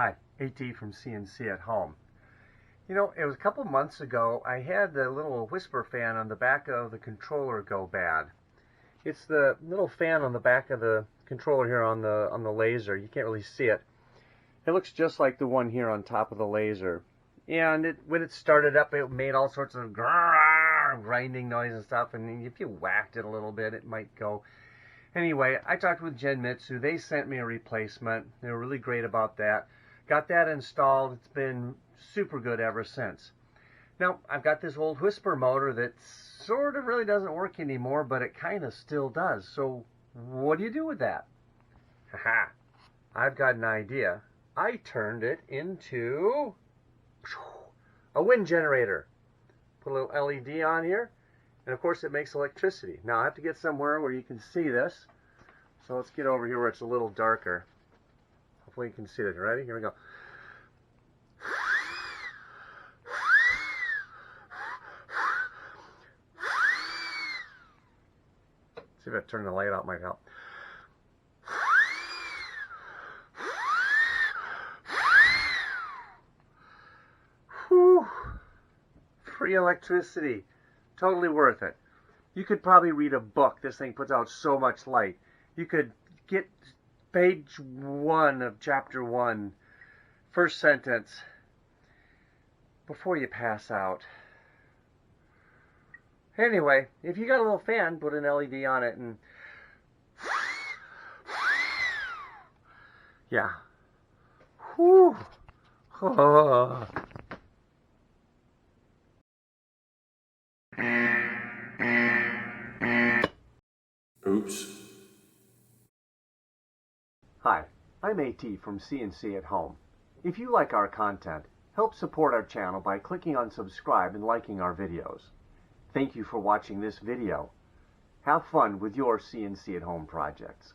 Hi, AT from CNC at Home. You know, it was a couple months ago, I had the little whisper fan on the back of the controller go bad. It's the little fan on the back of the controller here on the laser. You can't really see it. It looks just like the one here on top of the laser. And when it started up, it made all sorts of grinding noise and stuff, and if you whacked it a little bit, it might go. Anyway, I talked with Genmitsu. They sent me a replacement. They were really great about that. Got that installed. It's been super good ever since. Now, I've got this old Whisper motor that sort of really doesn't work anymore, but it kind of still does. So what do you do with that? Haha, I've got an idea. I turned it into a wind generator. Put a little LED on here, and of course it makes electricity. Now I have to get somewhere where you can see this. So let's get over here where it's a little darker. Hopefully you can see it. Ready? Here we go. See if I turn the light out might help. Whew. Free electricity. Totally worth it. You could probably read a book. This thing puts out so much light. You could get page 1 of chapter 1, first sentence, before you pass out. Anyway, if you got a little fan, put an LED on it and yeah. Whew. Oh. Oops. Hi, I'm AT from CNC at Home. If you like our content, help support our channel by clicking on subscribe and liking our videos. Thank you for watching this video. Have fun with your CNC at Home projects.